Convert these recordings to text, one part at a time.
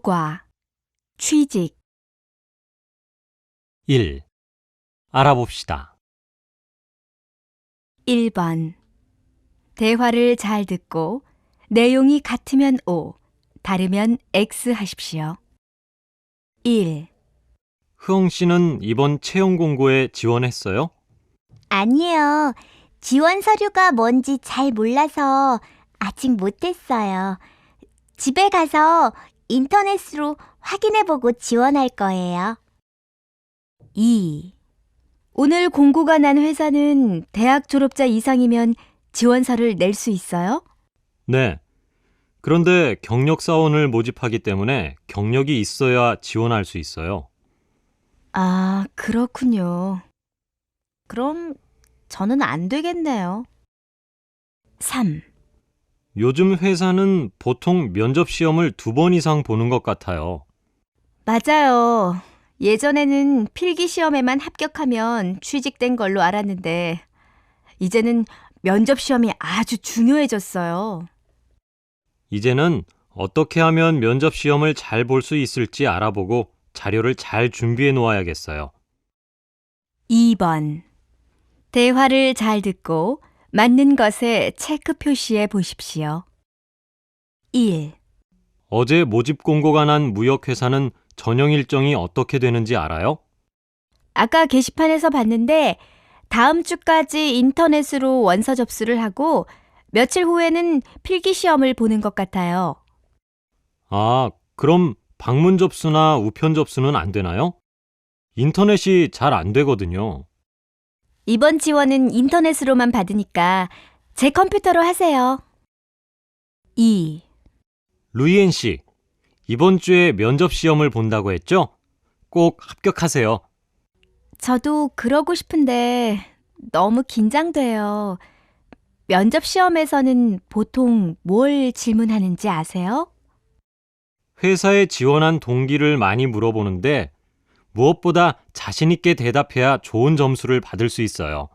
여과, 취직. 1. 알아봅시다. 1번. 대화를 잘 듣고 내용이 같으면 O, 다르면 X 하십시오. 1. 흐엉 씨는 이번 채용 공고에 지원했어요? 아니요. 지원 서류가 뭔지 잘 몰라서 아직 못했어요. 집에 가서 인터넷으로 확인해보고 지원할 거예요. 2. 오늘 공고가 난 회사는 대학 졸업자 이상이면 지원서를 낼 수 있어요? 네. 그런데 경력사원을 모집하기 때문에 경력이 있어야 지원할 수 있어요. 아, 그렇군요. 그럼 저는 안 되겠네요. 3. 요즘 회사는 보통 면접 시험을 2번 이상 보는 것 같아요. 맞아요. 예전에는 필기 시험에만 합격하면 취직된 걸로 알았는데 이제는 면접 시험이 아주 중요해졌어요. 이제는 어떻게 하면 면접 시험을 잘 볼 수 있을지 알아보고 자료를 잘 준비해 놓아야겠어요. 2번. 대화를 잘 듣고 맞는 것에 체크 표시해 보십시오. 1. 어제 모집 공고가 난 무역회사는 전형 일정이 어떻게 되는지 알아요? 아까 게시판에서 봤는데 다음 주까지 인터넷으로 원서 접수를 하고 며칠 후에는 필기 시험을 보는 것 같아요. 아, 그럼 방문 접수나 우편 접수는 안 되나요? 인터넷이 잘 안 되거든요. 이번 지원은 인터넷으로만 받으니까 제 컴퓨터로 하세요. 2. 루이엔 씨, 이번 주에 면접 시험을 본다고 했죠? 꼭 합격하세요. 저도 그러고 싶은데 너무 긴장돼요. 면접 시험에서는 보통 뭘 질문하는지 아세요? 회사에 지원한 동기를 많이 물어보는데 무엇보다 자신 있게 대답해야 좋은 점수를 받을 수 있어요.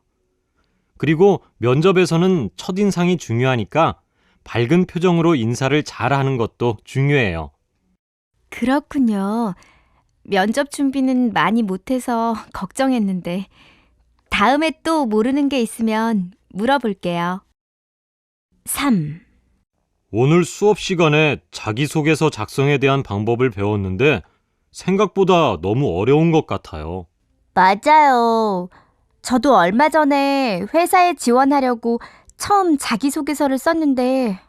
그리고 면접에서는 첫인상이 중요하니까 밝은 표정으로 인사를 잘하는 것도 중요해요. 그렇군요. 면접 준비는 많이 못해서 걱정했는데 다음에 또 모르는 게 있으면 물어볼게요. 3. 오늘 수업 시간에 자기소개서 작성에 대한 방법을 배웠는데 생각보다 너무 어려운 것 같아요. 맞아요. 저도 얼마 전에 회사에 지원하려고 처음 자기소개서를 썼는데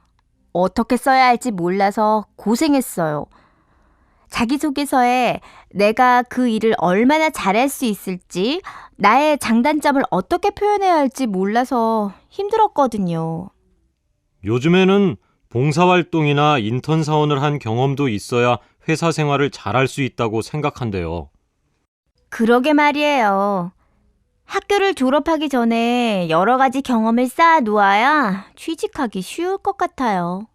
어떻게 써야 할지 몰라서 고생했어요. 자기소개서에 내가 그 일을 얼마나 잘할 수 있을지, 나의 장단점을 어떻게 표현해야 할지 몰라서 힘들었거든요. 요즘에는 봉사활동이나 인턴 사원을 한 경험도 있어야 회사 생활을 잘할 수 있다고 생각한대요. 그러게 말이에요. 학교를 졸업하기 전에 여러 가지 경험을 쌓아 놓아야 취직하기 쉬울 것 같아요.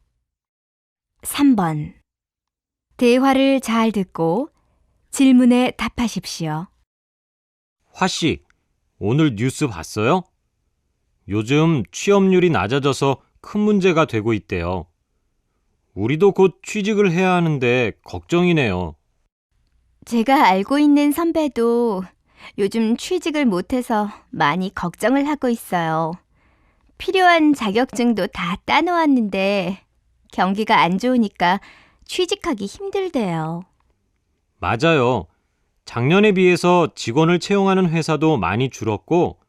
3번. 대화를 잘 듣고 질문에 답하십시오. 화씨, 오늘 뉴스 봤어요? 요즘 취업률이 낮아져서 큰 문제가 되고 있대요. 우리도 곧 취직을 해야 하는데 걱정이네요. 제가 알고 있는 선배도 요즘 취직을 못해서 많이 걱정을 하고 있어요. 필요한 자격증도 다 따놓았는데 경기가 안 좋으니까 취직하기 힘들대요. 맞아요. 작년에 비해서 직원을 채용하는 회사도 많이 줄었고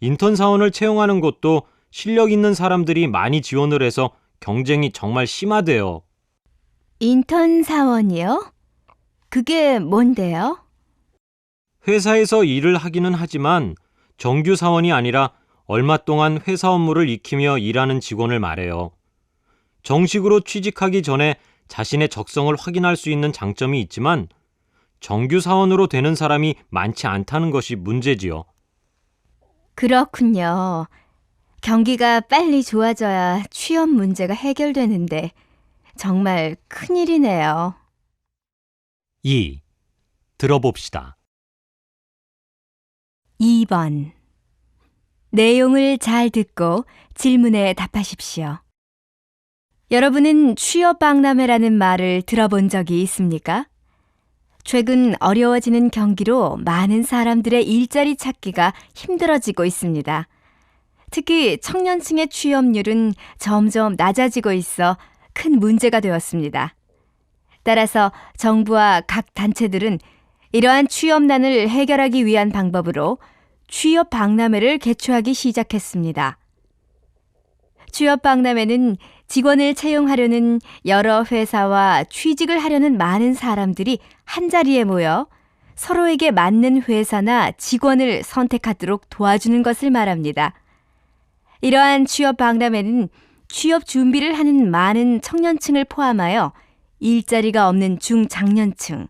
인턴 사원을 채용하는 곳도 실력 있는 사람들이 많이 지원을 해서 경쟁이 정말 심하대요. 인턴 사원이요? 그게 뭔데요? 회사에서 일을 하기는 하지만 정규 사원이 아니라 얼마 동안 회사 업무를 익히며 일하는 직원을 말해요. 정식으로 취직하기 전에 자신의 적성을 확인할 수 있는 장점이 있지만 정규 사원으로 되는 사람이 많지 않다는 것이 문제지요. 그렇군요. 경기가 빨리 좋아져야 취업 문제가 해결되는데 정말 큰일이네요. 2. 들어봅시다. 2번. 내용을 잘 듣고 질문에 답하십시오. 여러분은 취업박람회라는 말을 들어본 적이 있습니까? 최근 어려워지는 경기로 많은 사람들의 일자리 찾기가 힘들어지고 있습니다. 특히 청년층의 취업률은 점점 낮아지고 있어 큰 문제가 되었습니다. 따라서 정부와 각 단체들은 이러한 취업난을 해결하기 위한 방법으로 취업박람회를 개최하기 시작했습니다. 취업박람회는 직원을 채용하려는 여러 회사와 취직을 하려는 많은 사람들이 한자리에 모여 서로에게 맞는 회사나 직원을 선택하도록 도와주는 것을 말합니다. 이러한 취업박람회는 취업 준비를 하는 많은 청년층을 포함하여 일자리가 없는 중장년층,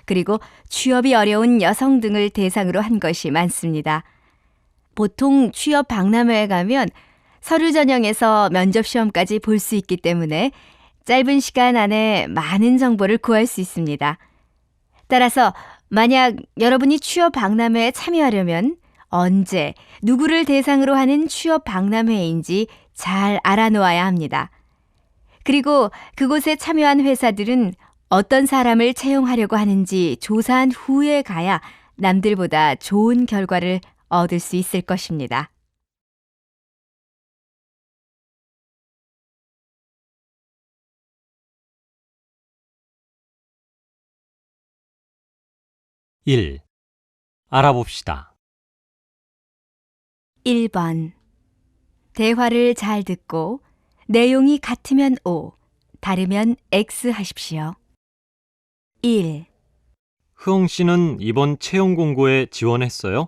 그리고 취업이 어려운 여성 등을 대상으로 한 것이 많습니다. 보통 취업박람회에 가면 서류 전형에서 면접 시험까지 볼 수 있기 때문에 짧은 시간 안에 많은 정보를 구할 수 있습니다. 따라서 만약 여러분이 취업 박람회에 참여하려면 언제, 누구를 대상으로 하는 취업 박람회인지 잘 알아놓아야 합니다. 그리고 그곳에 참여한 회사들은 어떤 사람을 채용하려고 하는지 조사한 후에 가야 남들보다 좋은 결과를 얻을 수 있을 것입니다. 1. 알아봅시다. 1번. 대화를 잘 듣고 내용이 같으면 O, 다르면 X 하십시오. 1. 흐엉 씨는 이번 채용 공고에 지원했어요?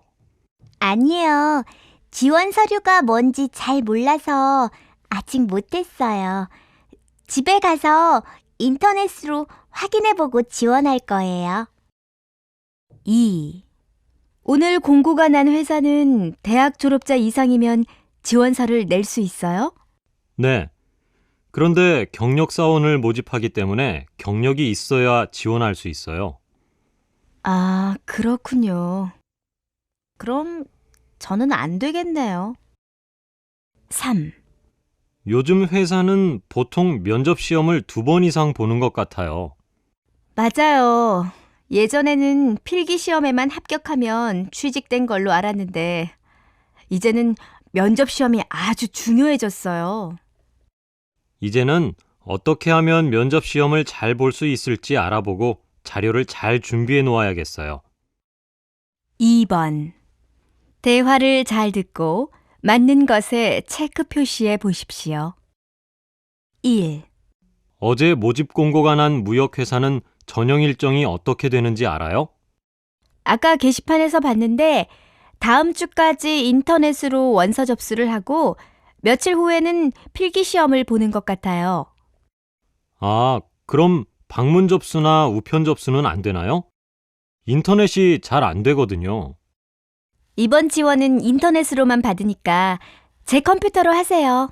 아니요. 지원 서류가 뭔지 잘 몰라서 아직 못했어요. 집에 가서 인터넷으로 확인해보고 지원할 거예요. 2. 오늘 공고가 난 회사는 대학 졸업자 이상이면 지원서를 낼 수 있어요? 네. 그런데 경력사원을 모집하기 때문에 경력이 있어야 지원할 수 있어요. 아, 그렇군요. 그럼 저는 안 되겠네요. 3. 요즘 회사는 보통 면접 시험을 2번 이상 보는 것 같아요. 맞아요. 예전에는 필기 시험에만 합격하면 취직된 걸로 알았는데 이제는 면접 시험이 아주 중요해졌어요. 이제는 어떻게 하면 면접 시험을 잘 볼 수 있을지 알아보고 자료를 잘 준비해 놓아야겠어요. 2번. 대화를 잘 듣고 맞는 것에 체크 표시해 보십시오. 1. 어제 모집 공고가 난 무역회사는 전형 일정이 어떻게 되는지 알아요? 아까 게시판에서 봤는데 다음 주까지 인터넷으로 원서 접수를 하고 며칠 후에는 필기 시험을 보는 것 같아요. 아, 그럼 방문 접수나 우편 접수는 안 되나요? 인터넷이 잘 안 되거든요. 이번 지원은 인터넷으로만 받으니까 제 컴퓨터로 하세요.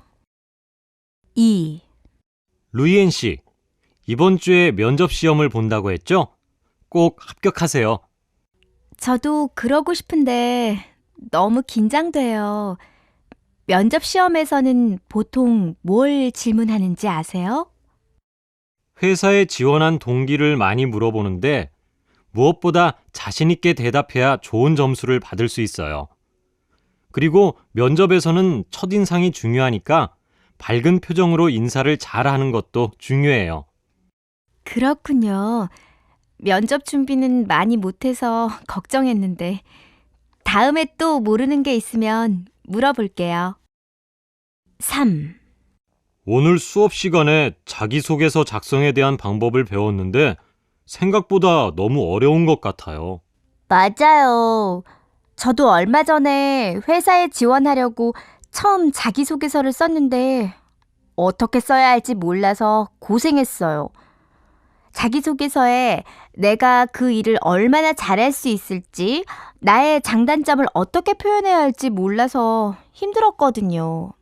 2. 루이엔 씨, 이번 주에 면접 시험을 본다고 했죠? 꼭 합격하세요. 저도 그러고 싶은데 너무 긴장돼요. 면접 시험에서는 보통 뭘 질문하는지 아세요? 회사에 지원한 동기를 많이 물어보는데 무엇보다 자신 있게 대답해야 좋은 점수를 받을 수 있어요. 그리고 면접에서는 첫인상이 중요하니까 밝은 표정으로 인사를 잘하는 것도 중요해요. 그렇군요. 면접 준비는 많이 못해서 걱정했는데 다음에 또 모르는 게 있으면 물어볼게요. 3. 오늘 수업 시간에 자기소개서 작성에 대한 방법을 배웠는데 생각보다 너무 어려운 것 같아요. 맞아요. 저도 얼마 전에 회사에 지원하려고 처음 자기소개서를 썼는데 어떻게 써야 할지 몰라서 고생했어요. 자기소개서에 내가 그 일을 얼마나 잘할 수 있을지, 나의 장단점을 어떻게 표현해야 할지 몰라서 힘들었거든요.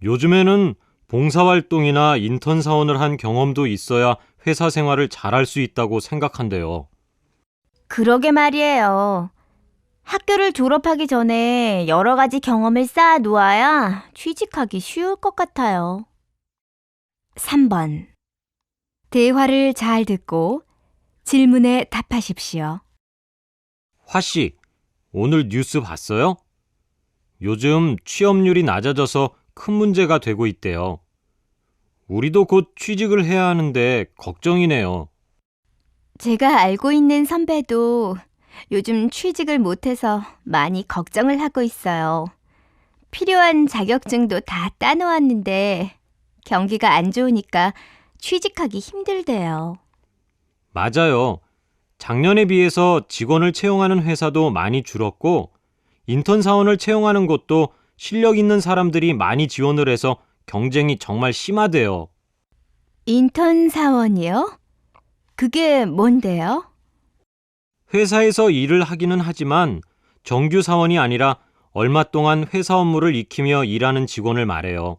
요즘에는 봉사활동이나 인턴 사원을 한 경험도 있어야 회사 생활을 잘할 수 있다고 생각한대요. 그러게 말이에요. 학교를 졸업하기 전에 여러 가지 경험을 쌓아 놓아야 취직하기 쉬울 것 같아요. 3번. 대화를 잘 듣고 질문에 답하십시오. 화씨, 오늘 뉴스 봤어요? 요즘 취업률이 낮아져서 큰 문제가 되고 있대요. 우리도 곧 취직을 해야 하는데 걱정이네요. 제가 알고 있는 선배도 요즘 취직을 못해서 많이 걱정을 하고 있어요. 필요한 자격증도 다 따놓았는데 경기가 안 좋으니까 취직하기 힘들대요. 맞아요. 작년에 비해서 직원을 채용하는 회사도 많이 줄었고, 인턴 사원을 채용하는 곳도 실력 있는 사람들이 많이 지원을 해서 경쟁이 정말 심하대요. 인턴 사원이요? 그게 뭔데요? 회사에서 일을 하기는 하지만 정규 사원이 아니라 얼마 동안 회사 업무를 익히며 일하는 직원을 말해요.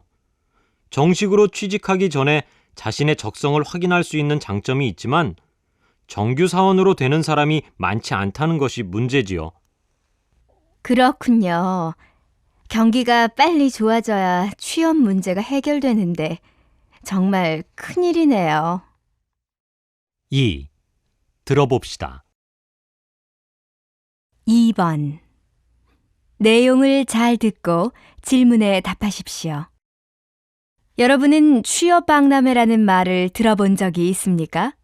정식으로 취직하기 전에 자신의 적성을 확인할 수 있는 장점이 있지만 정규 사원으로 되는 사람이 많지 않다는 것이 문제지요. 그렇군요. 경기가 빨리 좋아져야 취업 문제가 해결되는데 정말 큰일이네요. 2. 들어봅시다. 2번. 내용을 잘 듣고 질문에 답하십시오. 여러분은 취업박람회라는 말을 들어본 적이 있습니까?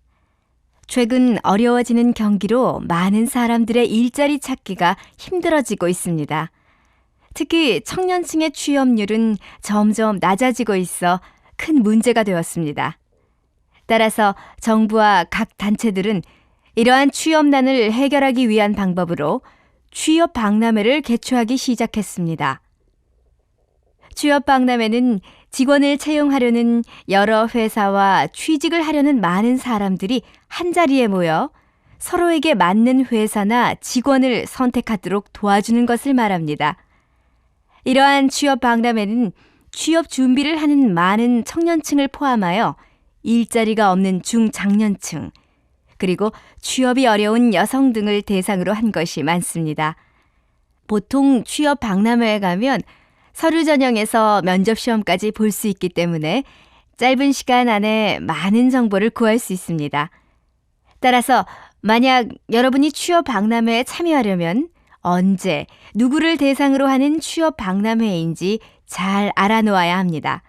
최근 어려워지는 경기로 많은 사람들의 일자리 찾기가 힘들어지고 있습니다. 특히 청년층의 취업률은 점점 낮아지고 있어 큰 문제가 되었습니다. 따라서 정부와 각 단체들은 이러한 취업난을 해결하기 위한 방법으로 취업박람회를 개최하기 시작했습니다. 취업박람회는 직원을 채용하려는 여러 회사와 취직을 하려는 많은 사람들이 한자리에 모여 서로에게 맞는 회사나 직원을 선택하도록 도와주는 것을 말합니다. 이러한 취업박람회는 취업 준비를 하는 많은 청년층을 포함하여 일자리가 없는 중장년층, 그리고 취업이 어려운 여성 등을 대상으로 한 것이 많습니다. 보통 취업 박람회에 가면 서류 전형에서 면접 시험까지 볼 수 있기 때문에 짧은 시간 안에 많은 정보를 구할 수 있습니다. 따라서 만약 여러분이 취업 박람회에 참여하려면 언제, 누구를 대상으로 하는 취업 박람회인지 잘 알아놓아야 합니다.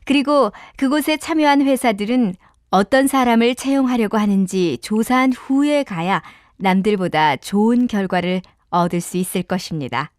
그리고 그곳에 참여한 회사들은 어떤 사람을 채용하려고 하는지 조사한 후에 가야 남들보다 좋은 결과를 얻을 수 있을 것입니다.